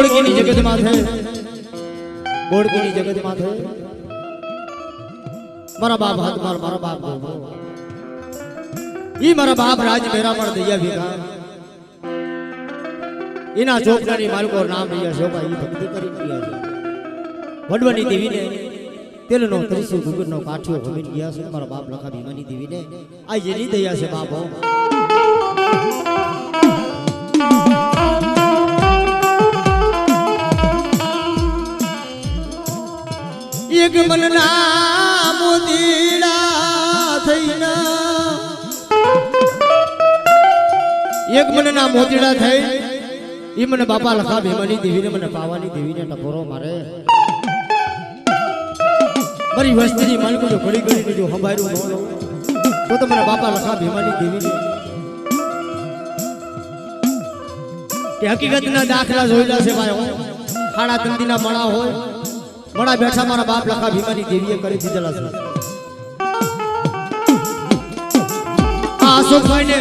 બોડકીની જગતમાં છે, બોડકીની જગતમાં છે મારા બાપ હાથ મારા બાપ ઈ મારા બાપ રાજ મેરા પર દયા ભેગા એના ચોકડાની માલકો નામ રહ્યા શોભા ઈ ભક્તિ કરી ગયા છે વડવાની દેવીને તેલનો ત્રિશૂળ ગુગરનો કાઠિયો ભમીને ગયા છે મારા બાપ લખા ભીમાની દેવીને આ જેની દયા છે બાપો એક મનના મોતીડા થઈને એક મનના મોતીડા થઈ ઈ મને બાપા લખા ભીમાની દેવીને મને પાવાની દેવીને ટકોરો મારે મારી વસ્તીની માલિકો જો ઘડી ઘડી જો સંભાળ્યું ન લઉં તો મને બાપા લખા ભીમાની દેવીને કે હકીકતના દાખલા જોયેલા છે ભાઈ ખાડા તંદીના મણા હોય મણા બેઠા મારા બાપ લખા ભીમાની દેવીએ કરી દીધેલા છે આ અશોકભાઈ ને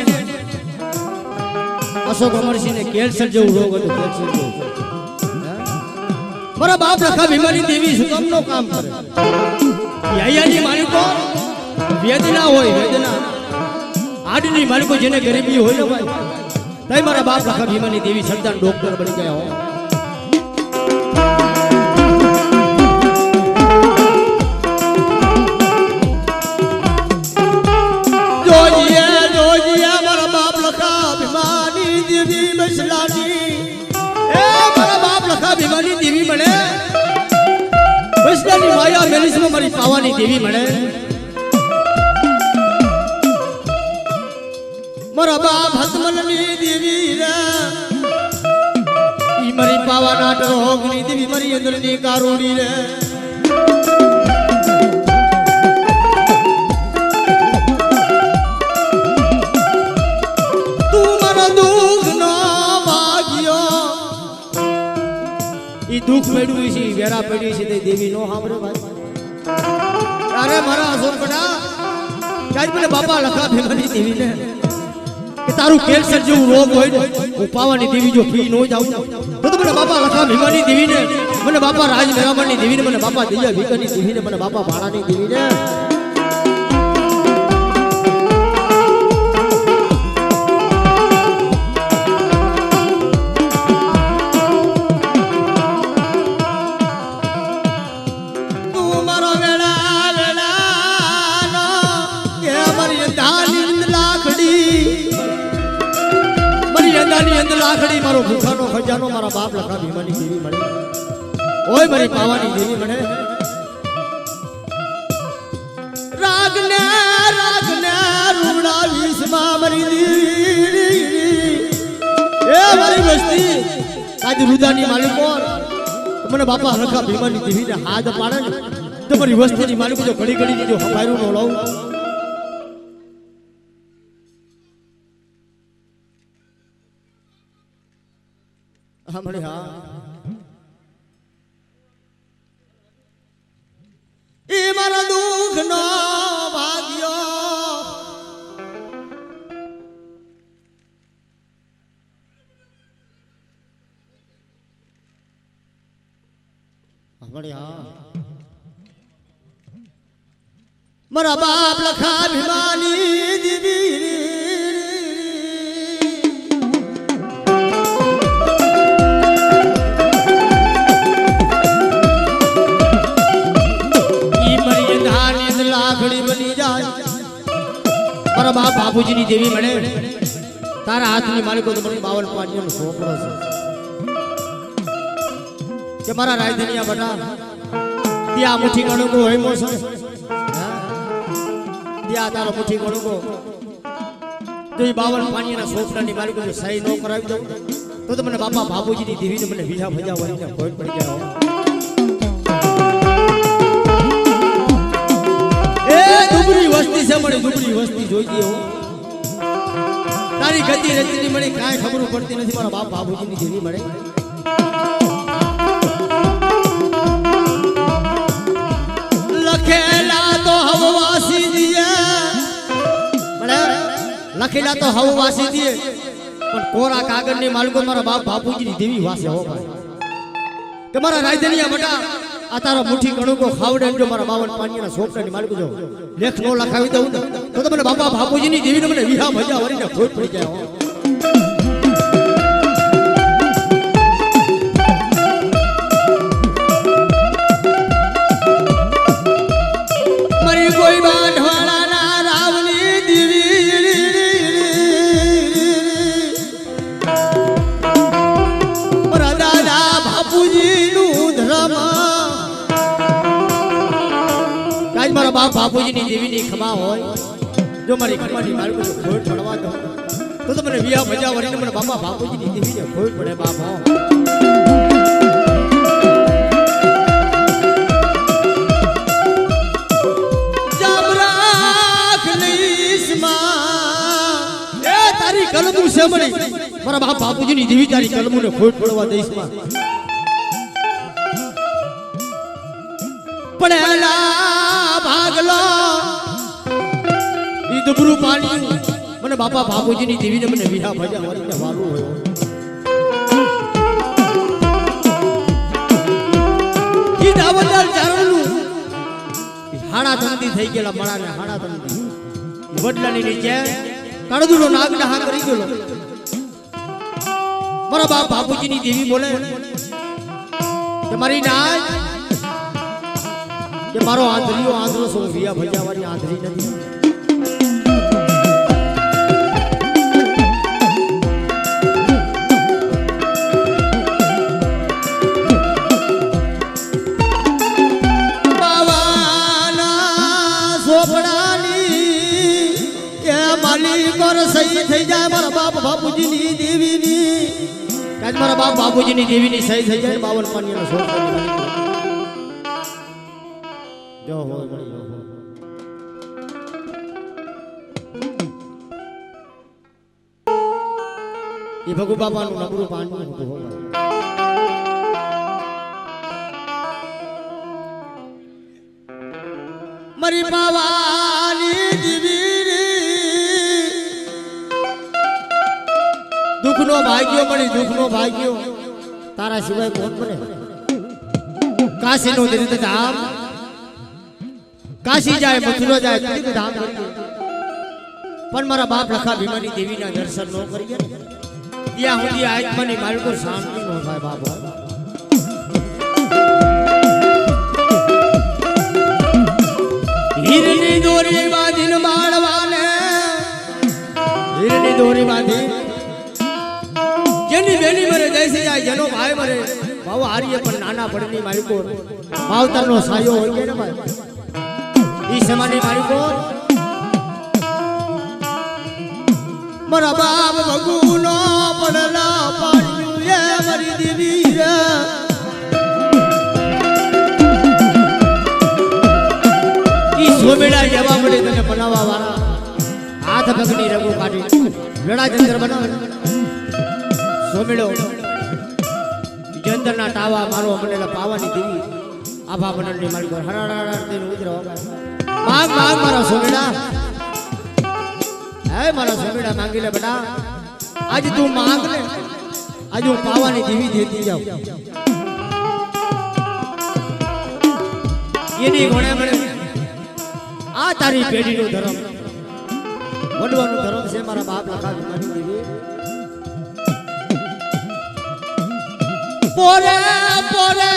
અશોક અમરસિંહ ને કેન્સર જેવું રોગ હતો કેન્સર જેવું મારા બાપ લખા ભીમાની દેવી સુગમનો કામ કરે યાયાની માલિકો વેદના હોય વેદના આડની માલિકો જેને ગરીબી હોય ને ભાઈ તઈ મારા બાપ લખા ભીમાની દેવી સંતાન ડોક્ટર બની ગયા હોય ભીમાની દેવી મળે વૈષ્ણવની માયા મેલિસમાં મારી પાવાની દેવી મળે મારા બાપ હસમલની દેવી રે ઈ મારી પાવાના ટરોગની દેવી મારી અંદરની કારુણી રે તું મારા દુઃખ નો ભાગ્યો ઈ દુઃખ પડ્યું છે વેરા પડી છે તે દેવી નો સાંભળે ભાઈ અરે મારા અશોકડા કાજ મને બાપા લખા ભીમાની દેવી ને કે તારું કેન્સર જેવું રોગ હોય ને હું પાવાની દેવી જો ફી નો જાઉં તો મને બાપા લખા ભીમાની દેવી ને મને બાપા રાજ મેરામણની દેવી ને મને બાપા દયા ભીકની દેવી ને મને બાપા ભાણાની દેવી ને લાખડી મારો ભૂખાનો ખજાનો મારા બાપ લખા ભીમાની દેવી મળે ઓય મારી પાવાની દેવી મળે રાગને રૂડાવીસ માં મારી દેવી એ મારી વસ્તી આજ રુદાની માલિકો મને બાપા લખા ભીમાની દેવી ને હાથ પાડે ને તો મારી વસ્તીની માલિકો જો ઘડી ઘડી જો હમાયરું નો લાવું हमने हाँ ए मारा दुख नो भाग्यो हमने हाँ मारा बाप लखा भीमानी देवी મારા બાપ બાપુજીની દેવી મળે તારા હાથની માલિકો તો મને 52 પાણીનો છોકરો છે કે મારા રાજધનિયા બટા ત્યાં મુઠ્ઠી ગણુકો હોય મોસો ત્યાં તારો મુઠ્ઠી ગણુકો તો એ 52 પાણીના છોકરાની માલિકો જો સહી ન કરાવી દઉં તો મને બાપા બાપુજીની દેવીને મને વિઝા ભજા વળીને કોઈ પડી ગયા દુબળી વસ્તી છે મને દુબળી વસ્તી જોઈતી હો તારી ગતિ રચની મને કાંઈ ખબર પડતી નથી મારા બાપ બાબુજીની જેવી મળે લખેલા તો હવવાસી દીએ મળે લખેલા તો હવવાસી દીએ પણ કોરા કાગળની માલિકો મારા બાપ બાપુજીની દેવી વાસે હો ભાઈ કે મારા રાજધાનિયા બટા આ તારો મુઠ્ઠી કણુકો ખાવડે જો મારા 52 પાણીના સોપડાની માલિક જો લેખ નો લખાવી દઉં તો મને બાપા બાપુજીની દેવીને મને વિહા ભજા વરીને ખોટ પડી જાય હો કોઈ બાંધવાળાના રાવની દીવી મારા દાદા બાપુજીનું ધર્મ કાજ મારા બાપ બાપુજીની દેવીની ખમા હોય જો મારી ખમાની મારું ખોટ પડવા દો તો મને વિયા ભજા વરીને મને બાપા બાપુજીની દેવીને ખોટ પડે બાપ હો કલમુ છે મળી મારા બાપ બાપુજીની દેવી તારી કલમુને ખોટ પડવા દઈશ માં પડેલા ભાગલો ઈ દુબરું પાણી મને બાપા બાપુજીની દેવીને મને વિહા ભજા વરીને વાલું હોય ઈ દાવદાર ચારણનું હાડા તંદી થઈ ગયેલા મણાને હાડા તંદી વડલાની નીચે કડદુનો નાગડા હા કરી ગયો મારા બાપ બાપુજીની દેવી બોલે કે મારી નાજ કે મારો આંધળો સો વિયા ભજાવાની આંધળી નથી બાવાના સોપડાની એ માલિક ઓર સહી થઈ જાય મારા બાપ બાપુજીની દેવીની કાજ મારા બાપ બાપુજીની દેવીની સહી થઈ જાય 52 પાણીના સોપડાની જો હો એ ભગુ બાપાનું નબળું પાણી હતું હો મારી બાવાની દેવી દુખનો ભાગ્યો મળી દુખનો ભાગ્યો તારા સિવાય કોણ બને કાશીનો તીર્થ ધામ કાશી જાય મથુરા જાય તીર્થ ધામ પણ મારા બાપ લખા ભીમાની દેવીના દર્શન ન કરીએ ત્યાં સુધી આત્માની માલિકો શાંતિ ન થાય બાપો હીરની દોરી બાંધીને માળવાને હીરની દોરી બાંધી જેની બેની મરે જૈસે જાય જેનો ભાઈ મરે ભાવ હારીએ પણ નાના પડની માલિકો ભાવતરનો સાયો હોય છે ને ભાઈ ઈ સમાની માલિકો મારા બાપ ભગુનો પડલા પાડ્યું એ મારી દેવી રે ઈ સોમેડા જવા મળે તને બનાવવા વાળા હાથ ભગની રગો કાઢી વેડા ચંદ્ર બનાવે સોમેડો ચંદ્રના ટાવા મારો અમનેલા પાવાની દેવી આભા બનની મારી પર હરાડા તેનું ઉતરો માંગ માંગ મારા સોમેડા હે મારા સોમેડા માંગી લે બેટા આજ તું માંગ લે આજ હું પાવાની દેવી દેતી જાઉં એની ઘોડે મળે આ તારી પેઢીનો ધર્મ વડવાનું ધર્મ છે મારા બાપ લખા મારી દેવી પોરે પોરે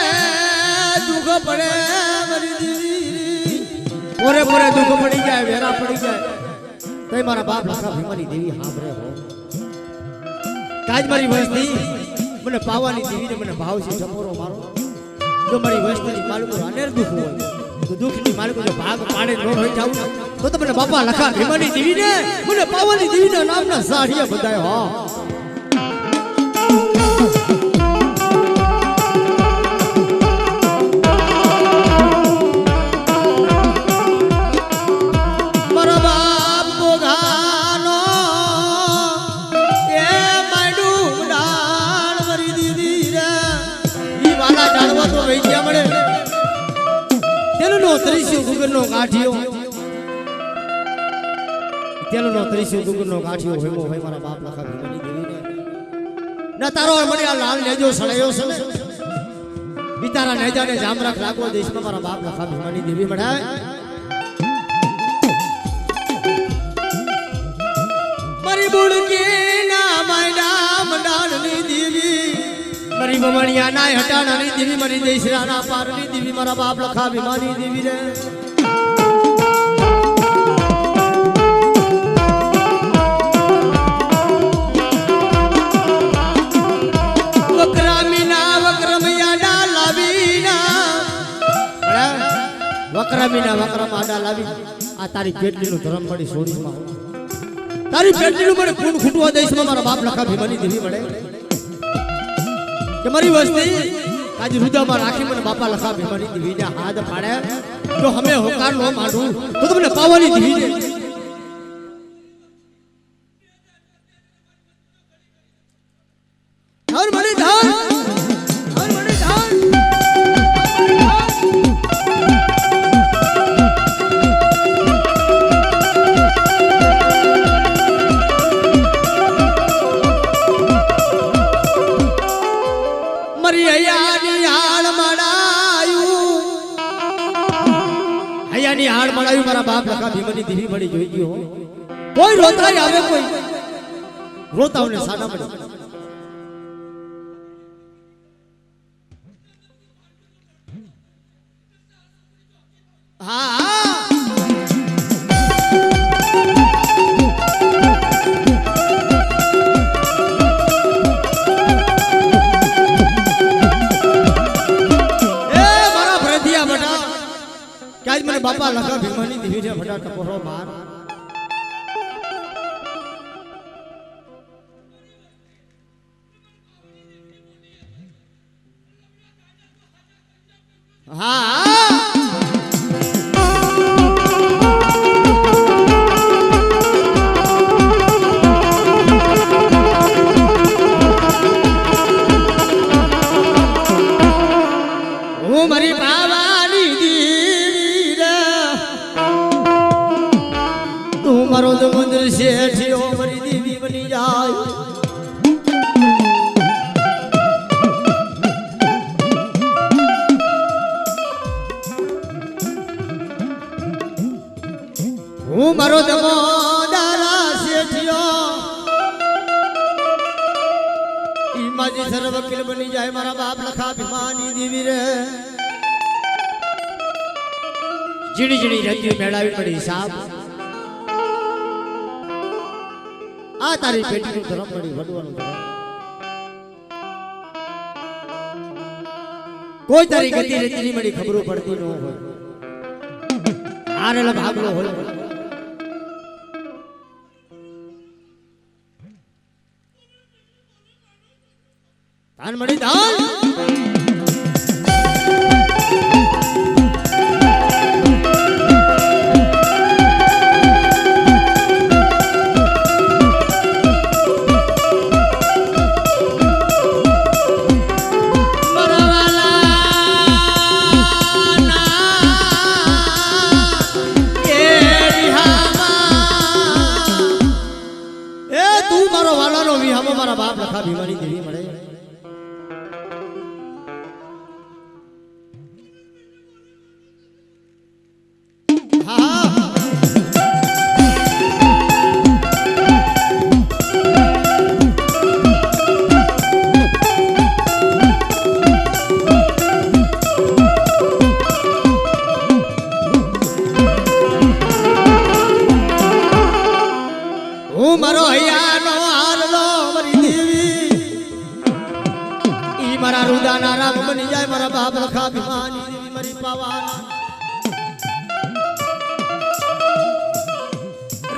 દુઃખ પડે મારી દેવી પોરે પોરે દુઃખ પડી જાય વેરા પડી જાય તઈ મારા બાપ લખા ભીમાની દેવી સાંભળે હો કાજ મારી વસ્તી મને પાવાની દેવીને મને ભાવ છે જપોરો મારો જો મારી વસ્તીની માલિકો અનેર દુઃખ હોય તો દુઃખની માલિકો જો ભાગ પાડે ન હોય જાવ તો મને બાપા લખા ભીમાની દેવીને મને પાવાની દેવીના નામના સાડિયા બધાય હો મારા બાપ લખા ભીમાની દેવીને ના તારો મને આ લાલ લેજો સળાયો છે ને પિતારા નેજાને જામરાખ લાગવા દેશમાં મારા બાપ લખા ભીમાની દેવી મળાય મારી બુડકી ના માયડા મંડાણની દેવી મારી બમણિયા ના હટાણાની દેવી મારી દેશરાના પારની દેવી મારા બાપ લખા ભીમાની દેવી રે વકરામીના વકરમ આડા લાવી આ તારી પેટલીનું ધર્મ મળી સોડીમાં તારી પેટલીનું મને ખૂન ખૂટવા દેશમાં મારા બાપ લખા ભીમાની દેવી મળે કે મારી વસ્તી આજે રુદામાં રાખી મને બાપા લખા ભીમાની દેવીને હાથ પાડે જો અમે હોકાર નો માંડું તો તમને પાવાની દેવી દે હર મને ધાન હાડ મળાયું મારા બાપ લખા ભીમાની દેવી મળી જોઈ ગયો કોઈ રોતાય આવે કોઈ રોતાઓને સાના મળે હા મને બાપા લખા ભીમાની દેવી છે ફટા ટકોરો માર હા હું મારી બાવાની મારો તો મંદિર શેઠિયો મારી દેવી બની જાય હું મારો દમો દારા શેઠિયો ઈ માજી સર્વકિલ બની જાય મારા બાપ લખા ભીમાની દેવી રે જીણી જીણી રંજી મેળાવી પડી સાહેબ આ તારી પેટીનું ધર્મ મળી વડવાનું ધર્મ કોઈ તારી ગતિ રીતિની મળી ખબરો પડતી ન હોય હારેલા ભાગલો હોય તાન મળી દાન મારા બાપ લખા ભીમાની દેવી મળે હું મારો હૈયાનો હારલો મારા રુદાના રામ બની જાય મારા બાપ લખા ભીમાની દેવી મારી પાવાના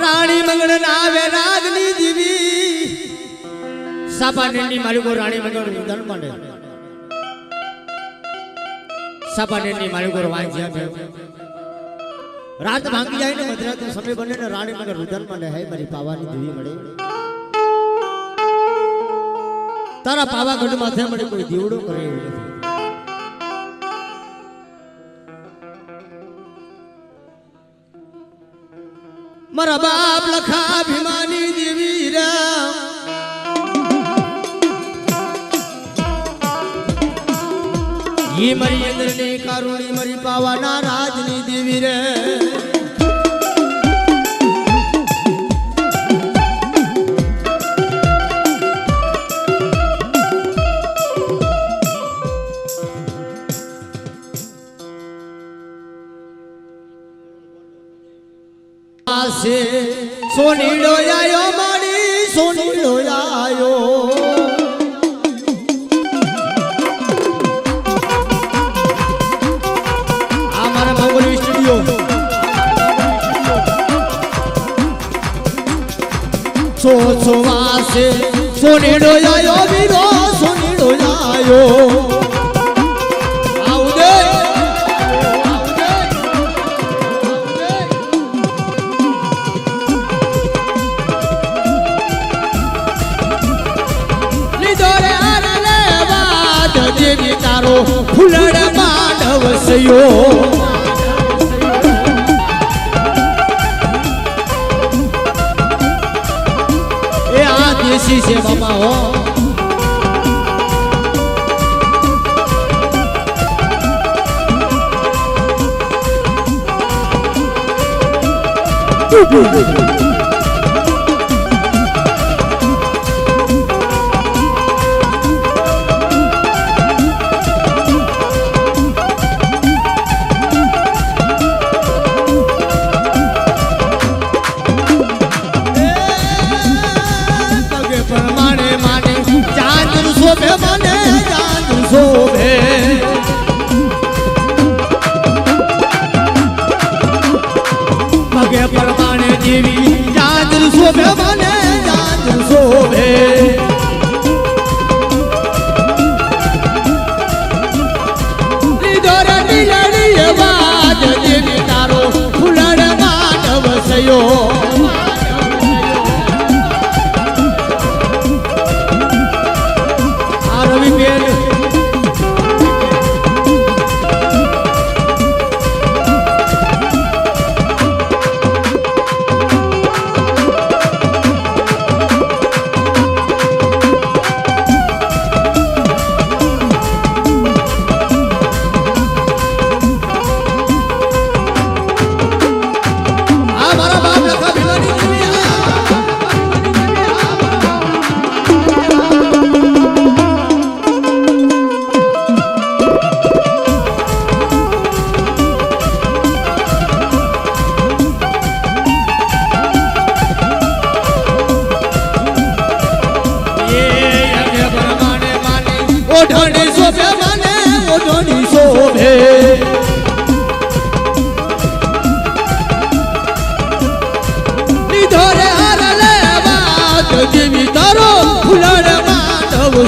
રાણી મંગળ નાવે રાગની દેવી સાપાનેની મારી કો રાણી મંગળ ધન માંડે સાપાનેની મારી કો વાંજ્યા રાત ભાંગી જાય ને મધરાત સમય બને ને રાણી મંગળ રુદન માંડે હે મારી પાવાની દેવી મળે તારા પાવાગઢ માથે મળે કોઈ દીવડો કરે એવું નથી મારા બાપ લખા ભીમાની દેવી રા ये मरी इंद्रनी कारुणी मरी पावाना राजनी देवी रे आसे सोनीड़ो आयो मारी सोनीड़ो आयो सो वासे सोनीड़ो आयो वीरो सोनीड़ो आयो आउदे લીધોરે આરલે વાદ દેવી તારો ફૂલડ માનવ સયો देसी से मामा हो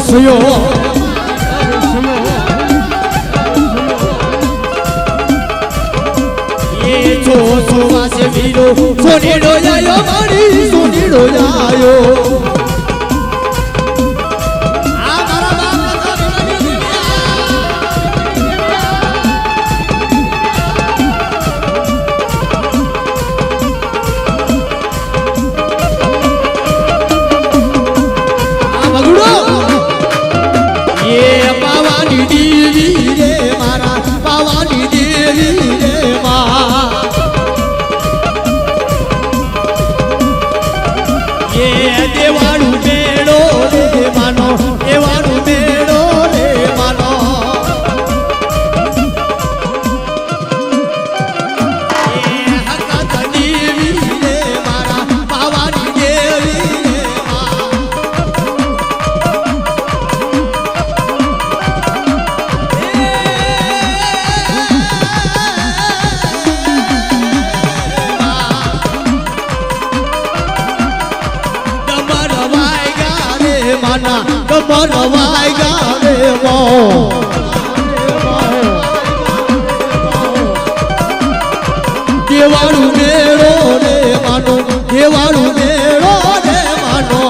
सुयो ये जो सुवा से वीरो सोनीड़ो आयो मारी सोनीड़ो आयो मनवाई गावे वो देवारू मेरो रे मानो देवारू मेरो रे मानो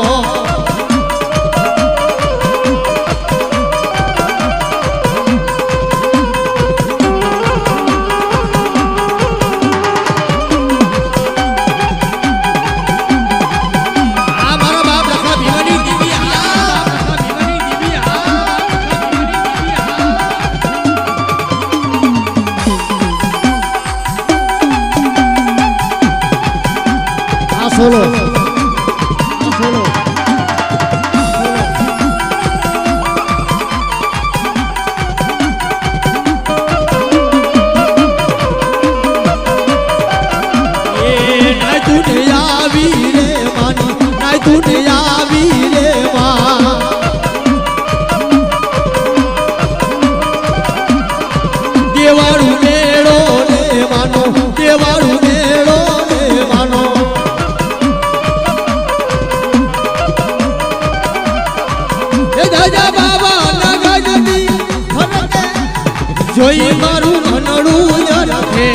મારું મનડું રખે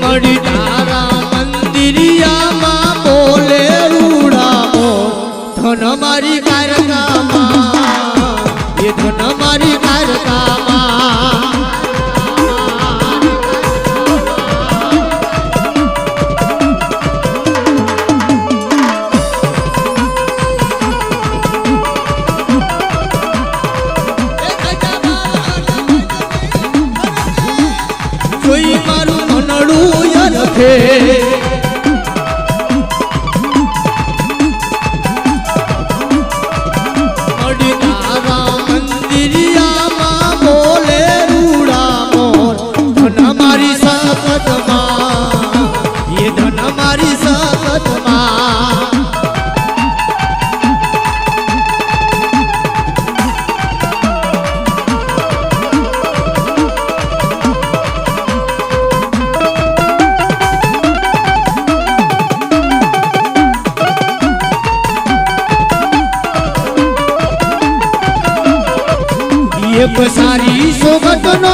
મળી તારા મંદિરિયામાં બોલે રૂડામો ધન મારી કારકામાં એ ધન મારી કારકામાં જોઈ મારું મનડું રખે મળી તારા મંદિરિયામાં બોલે રૂડામો ધન મારી સતતમાં એ ધન મારી સતતમાં એક સારી સોગટનો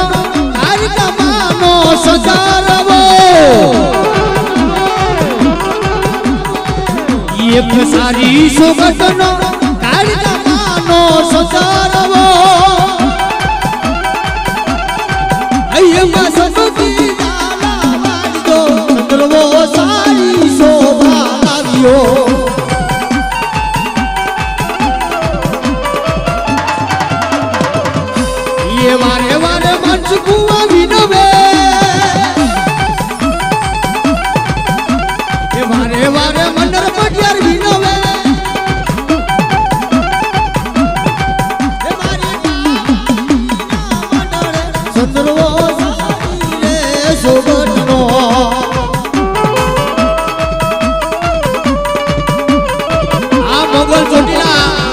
કાર્યક્રમનો સજારવો એક સારી સોગટનો કાર્યક્રમનો સજારવો અહીંયા સતતી ડાલા વાળજો ચંદ્રવો સારી શોભા લાવ્યો વારે વારે મંચ કુવા વિનવે વારે વારે મંડળ પટિયાર વિનવે ચંદ્રવો સારી રે સોગટનો આ મોગલ ચોટીલા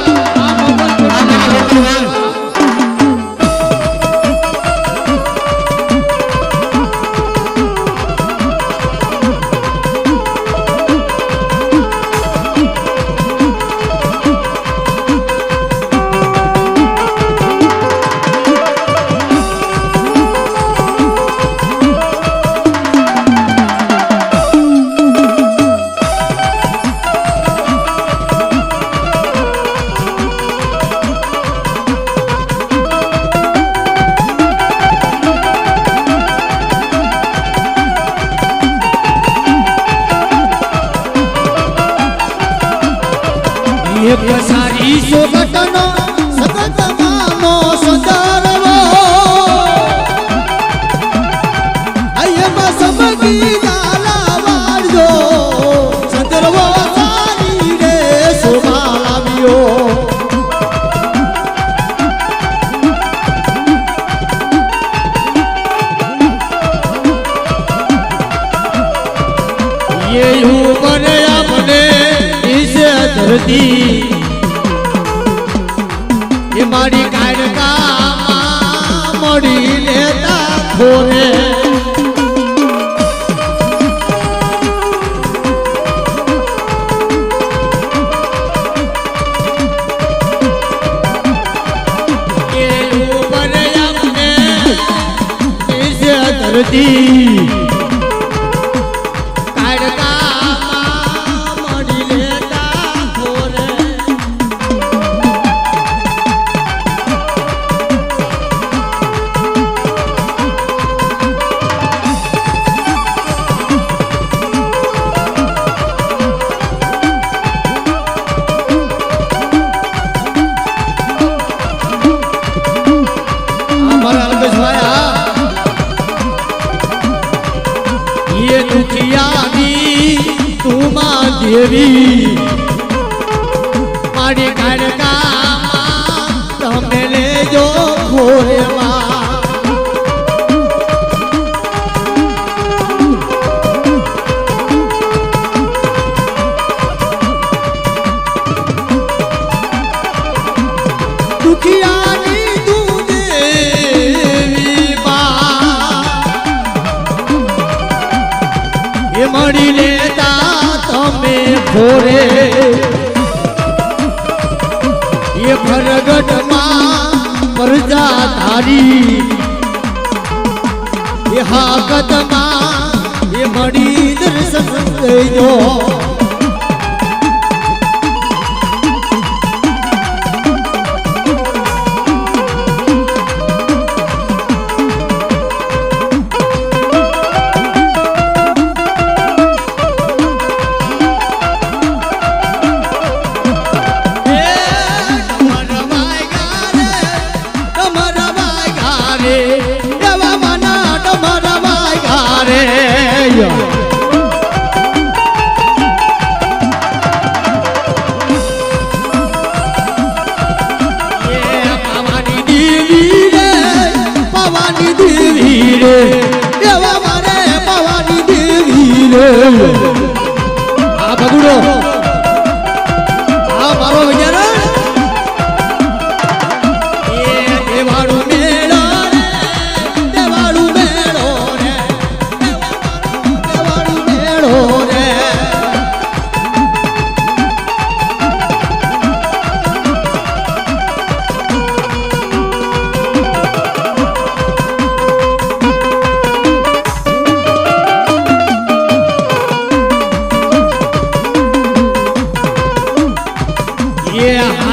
એક સારી સોગટનો સતતમાનો સજારવો અહીંયા સમગી ડાલા વાળજો ચંદ્રવો સારી રે શોભા લાવ્યો ये ऊपर अपने इसे धरती ये मारी कायरकाમાં મળી લેતા ખોરે ये ऊपर अपने इसे धरती ये दुखियानी तुमा देवी मारी कायरका રે માં દુખિયાની તું દેવી માં એ મળી લેતા તમે ભોરે એ પ્રગટમાં પ્રજા ધારી એ હાકતમાં એ મળી દર્શન દેજો આ બગડો આ મારો વિચાર એ દેવાળું મેળો રે દેવાળું મેળો રે દેવાળું મેળો રે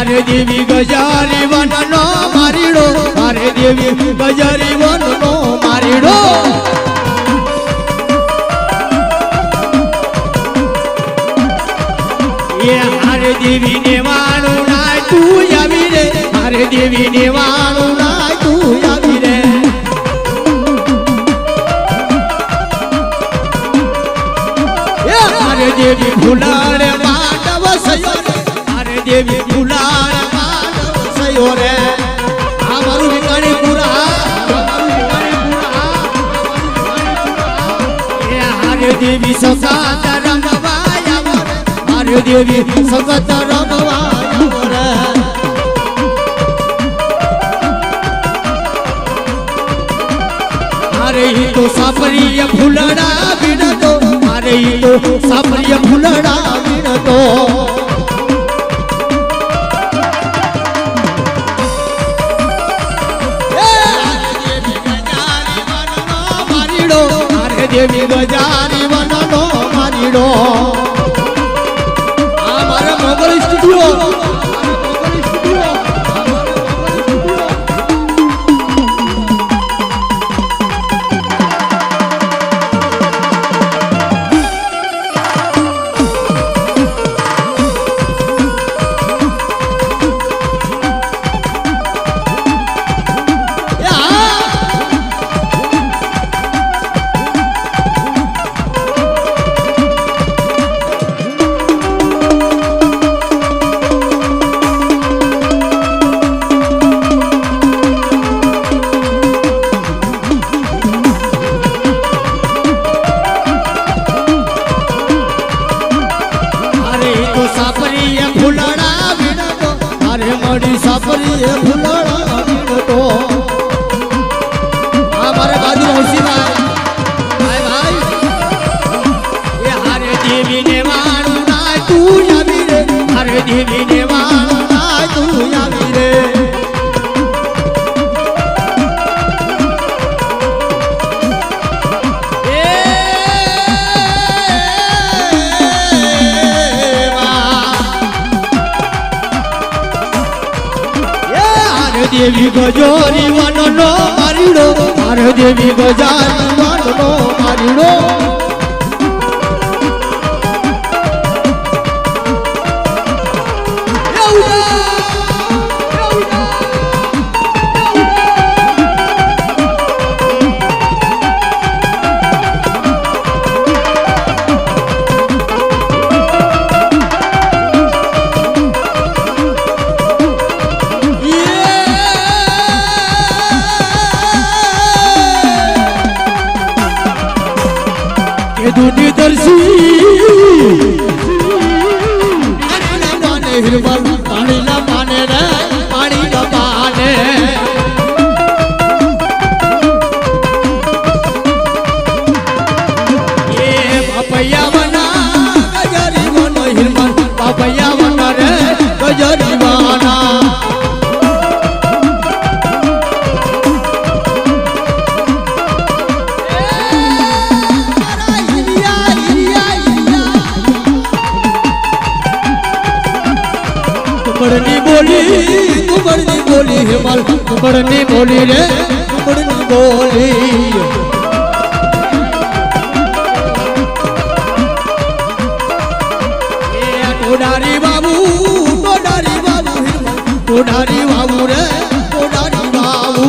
હારે દેવી ગજારી વનનો મારીડો હારે દેવી ગજારી વનનો મારીડો એ હારે દેવી ને વાણું નાય તું આવી રે હારે દેવી ને વાણું નાય તું આવી રે એ હારે દેવી ફૂલાડ માંડવ સયો દેવી ફુલાર માનવ સયો રે આ મારું વિકાણી પુરા એ હારે દેવી સગાત રમવાયા હારે દેવી સગત રમવાયા રે હારે ઈ તો સાપરીય ફૂલડા વિનતો હારે ઈ તો સાપરીય ફૂલડા વિનતો દેવી ગજારી વનનો મારીડો આ મારા મોગલ સ્ટુડિયો સાપરીએ ફૂલડા વિનતો આ મારે બાજુ હસીભાઈ ભાઈ એ હારે દેવી ને વાણું નાય તું આવી રે હારે દેવી ને વાણું નાય તું આવી રે દેવી ગજારી વનનો મારીડો હારે દેવી ગજારી વનનો મારીડો દૂધી દર્શી માને હિરમલ પાણી ના માને રે પાણી ના માને એ બાપૈયા વના ગજરી વનો હિરમલ બાપૈયા વના રે ગજરી વાના कुंबड़नी बोली हिमाल कुंबड़नी बोली रे कुंबड़नी बोली टोडारी बाबू हिमाल टोडारी बाबू रे टोडारी बाबू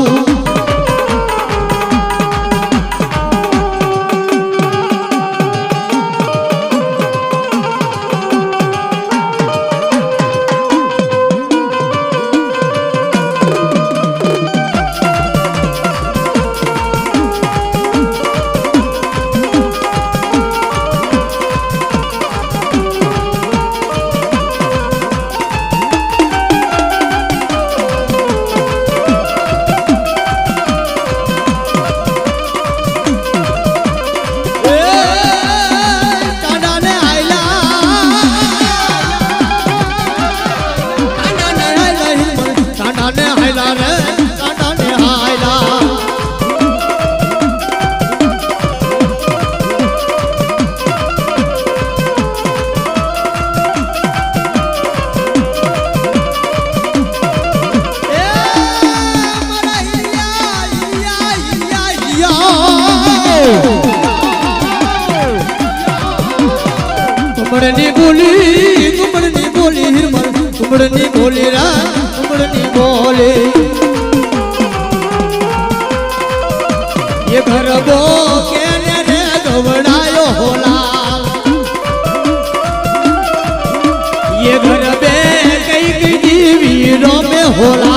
कुंबड़नी बोली हिरमल कुंबड़नी बोली रा कुंबड़नी बोली ये घर बो के रे गवड़ायो होला ये घर बे कई जीवी रो में होला